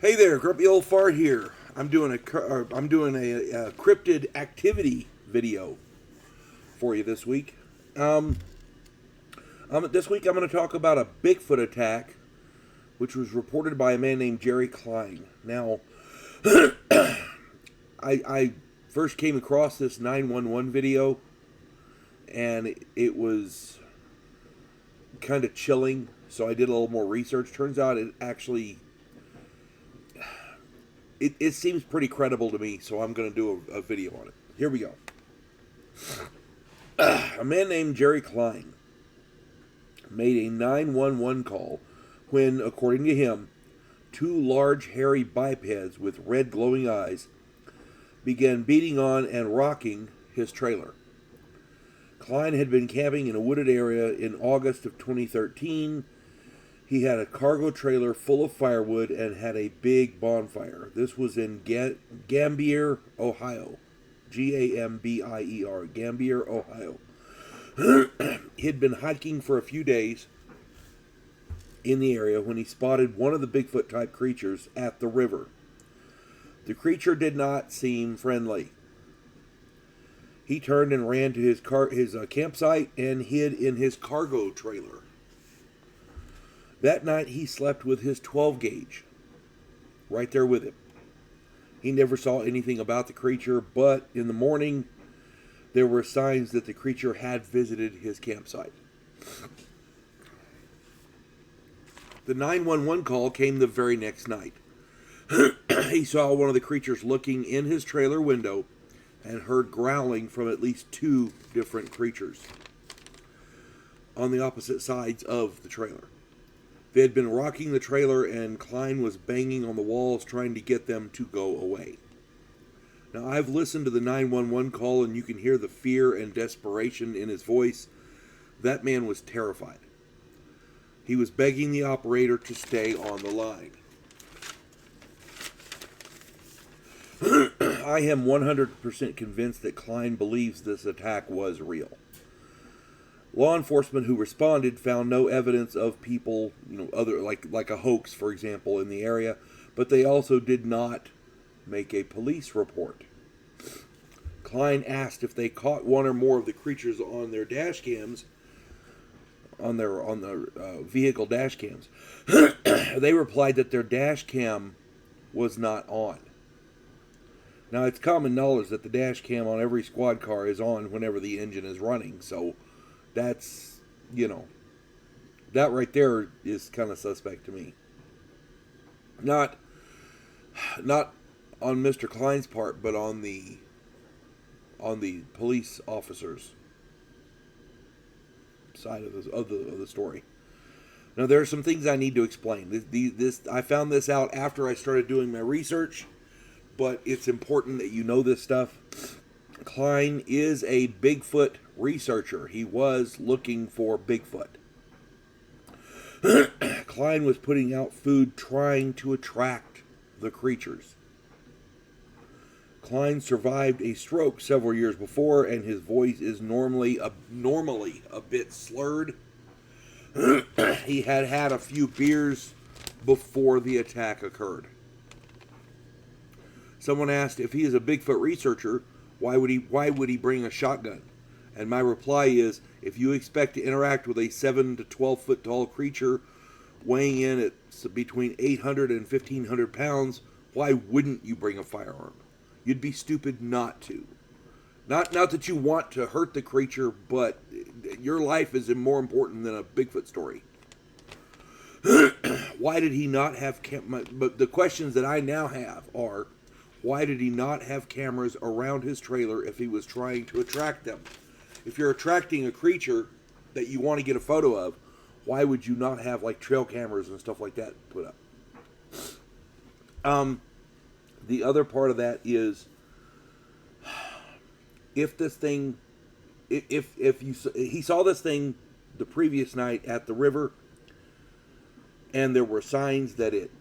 Hey there, Grumpy Old Fart here. I'm doing a cryptid activity video for you this week. This week I'm going to talk about a Bigfoot attack, which was reported by a man named Jerry Cline. Now, I first came across this 911 video, and it was kind of chilling. So I did a little more research. Turns out it actually It seems pretty credible to me, so I'm going to do a video on it. Here we go. A man named Jerry Cline made a 911 call when, according to him, two large hairy bipeds with red glowing eyes began beating on and rocking his trailer. Cline had been camping in a wooded area in August of 2013. He had a cargo trailer full of firewood and had a big bonfire. This was in Gambier, Ohio. Gambier, Gambier, Ohio. He'd been hiking for a few days in the area when he spotted one of the Bigfoot-type creatures at the river. The creature did not seem friendly. He turned and ran to his campsite and hid in his cargo trailer. That night he slept with his 12-gauge right there with him. He never saw anything about the creature, but in the morning there were signs that the creature had visited his campsite. The 911 call came the very next night. He saw one of the creatures looking in his trailer window and heard growling from at least two different creatures on the opposite sides of the trailer. They had been rocking the trailer, and Cline was banging on the walls trying to get them to go away. Now, I've listened to the 911 call, and you can hear the fear and desperation in his voice. That man was terrified. He was begging the operator to stay on the line. I am 100% convinced that Cline believes this attack was real. Law enforcement who responded found no evidence of people, other like a hoax, for example, in the area, but they also did not make a police report. Cline asked if they caught one or more of the creatures on their dash cams, on their vehicle dash cams. They replied that their dash cam was not on. Now, it's common knowledge that the dash cam on every squad car is on whenever the engine is running, so that's, that right there is kind of suspect to me. Not on Mr. Cline's part, but on the police officers' side of the story. Now, there are some things I need to explain. I found this out after I started doing my research, but it's important that you know this stuff. Cline is a Bigfoot researcher. He was looking for Bigfoot. Cline was putting out food trying to attract the creatures. Cline survived a stroke several years before, and his voice is normally a bit slurred. He had a few beers before the attack occurred. Someone asked if he is a Bigfoot researcher, why would he bring a shotgun? And my reply is, if you expect to interact with a 7 to 12 foot tall creature weighing in at between 800 and 1,500 pounds, why wouldn't you bring a firearm? You'd be stupid not to. Not that you want to hurt the creature, but your life is more important than a Bigfoot story. Why did he not have but the questions that I now have are, why did he not have cameras around his trailer if he was trying to attract them? If you're attracting a creature that you want to get a photo of, why would you not have like trail cameras and stuff like that put up? The other part of that is, if he saw this thing the previous night at the river, and there were signs that it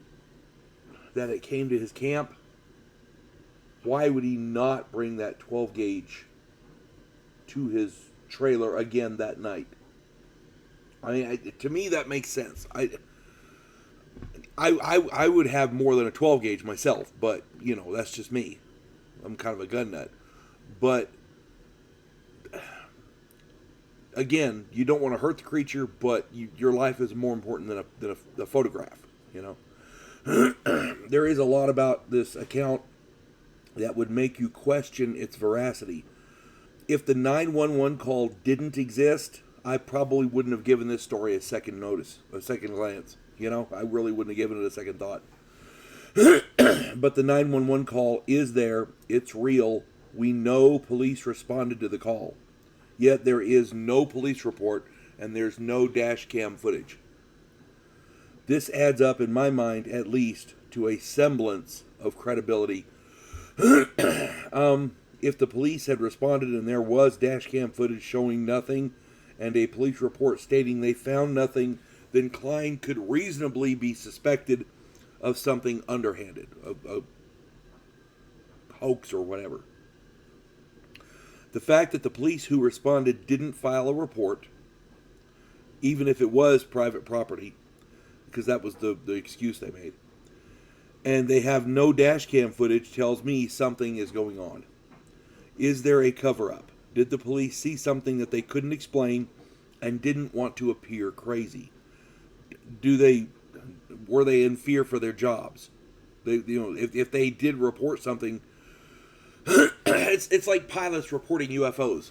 came to his camp, why would he not bring that 12 gauge to his trailer again that night? I mean, to me that makes sense. I would have more than a 12 gauge myself, but, you know, that's just me. I'm kind of a gun nut. But, again, you don't want to hurt the creature, but your life is more important than a photograph, you know. There is a lot about this account that would make you question its veracity. If the 911 call didn't exist, I probably wouldn't have given this story a second notice, a second glance. You know, I really wouldn't have given it a second thought. But the 911 call is there. It's real. We know police responded to the call. Yet there is no police report and there's no dash cam footage. This adds up, in my mind, at least, to a semblance of credibility. If the police had responded and there was dash cam footage showing nothing and a police report stating they found nothing, then Cline could reasonably be suspected of something underhanded, a hoax or whatever. The fact that the police who responded didn't file a report, even if it was private property, because that was the excuse they made, and they have no dash cam footage, tells me something is going on. Is there a cover-up? Did the police see something that they couldn't explain and didn't want to appear crazy? Were they in fear for their jobs? If they did report something, it's like pilots reporting UFOs.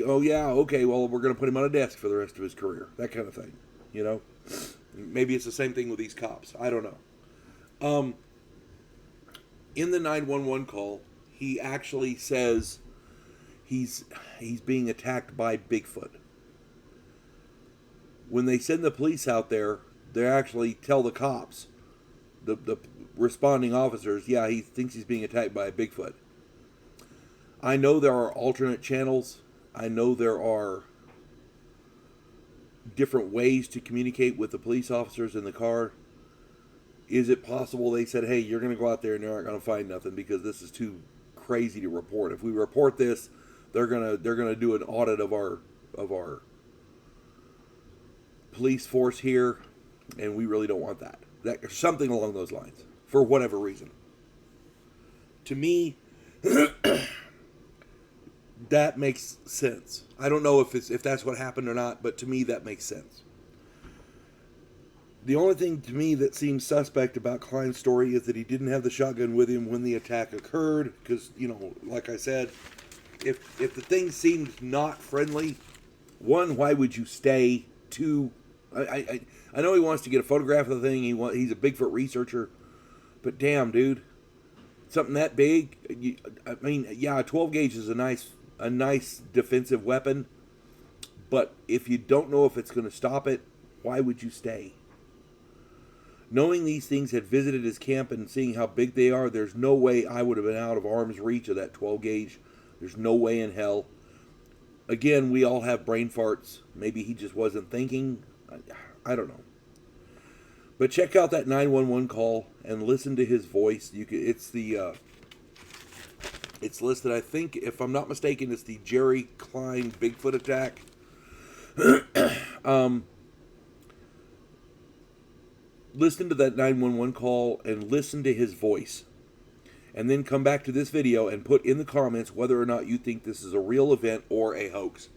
Oh yeah, okay, well we're going to put him on a desk for the rest of his career. That kind of thing, you know. Maybe it's the same thing with these cops. I don't know. In the 911 call, he actually says he's being attacked by Bigfoot. When they send the police out there, they actually tell the cops, the responding officers, yeah, he thinks he's being attacked by a Bigfoot. I know there are alternate channels. I know there are different ways to communicate with the police officers in the car. Is it possible they said, hey, you're going to go out there and you're not going to find nothing because this is too crazy to report. If we report this, they're gonna do an audit of our police force here, and we really don't want that. Something along those lines, for whatever reason. To me, that makes sense. I don't know if that's what happened or not, but to me that makes sense. The only thing to me that seems suspect about Cline's story is that he didn't have the shotgun with him when the attack occurred. Because, you know, like I said, if the thing seemed not friendly, one, why would you stay? Two, I know he wants to get a photograph of the thing. He's a Bigfoot researcher, but damn, dude, something that big. I mean, yeah, a 12 gauge is a nice defensive weapon, but if you don't know if it's going to stop it, why would you stay? Knowing these things had visited his camp and seeing how big they are, there's no way I would have been out of arm's reach of that 12 gauge. There's no way in hell. Again, we all have brain farts. Maybe he just wasn't thinking. I don't know. But check out that 911 call and listen to his voice. It's listed, I think, if I'm not mistaken, it's the Jerry Cline Bigfoot Attack. Listen to that 911 call and listen to his voice. And then come back to this video and put in the comments whether or not you think this is a real event or a hoax.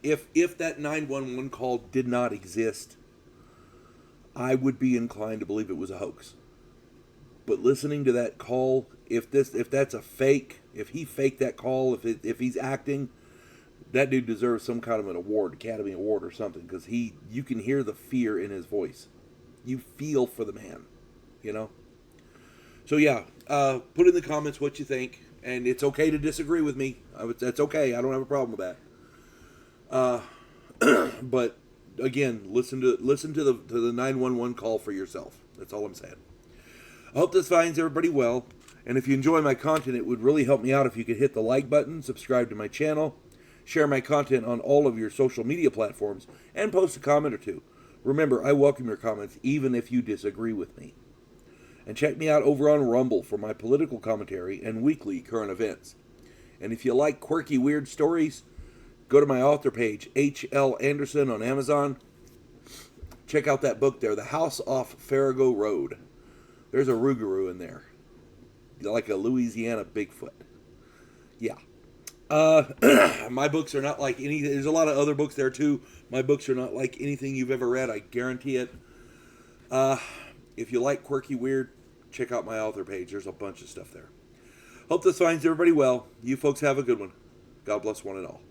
If that 911 call did not exist, I would be inclined to believe it was a hoax. But listening to that call, if that's a fake, if he faked that call, if he's acting, that dude deserves some kind of an award, Academy Award or something, because you can hear the fear in his voice. You feel for the man, you know? So yeah, put in the comments what you think, and it's okay to disagree with me. That's okay. I don't have a problem with that. But again, listen to the 911 call for yourself. That's all I'm saying. I hope this finds everybody well, and if you enjoy my content, it would really help me out if you could hit the like button, subscribe to my channel, share my content on all of your social media platforms, and post a comment or two. Remember, I welcome your comments even if you disagree with me. And check me out over on Rumble for my political commentary and weekly current events. And if you like quirky, weird stories, go to my author page, H.L. Anderson on Amazon. check out that book there, The House Off Farrago Road. There's a Rougarou in there. Like a Louisiana Bigfoot. Yeah. My books are not like any... There's a lot of other books there too. My books are not like anything you've ever read. I guarantee it. If you like quirky weird, check out my author page. There's a bunch of stuff there. Hope this finds everybody well. You folks have a good one. God bless one and all.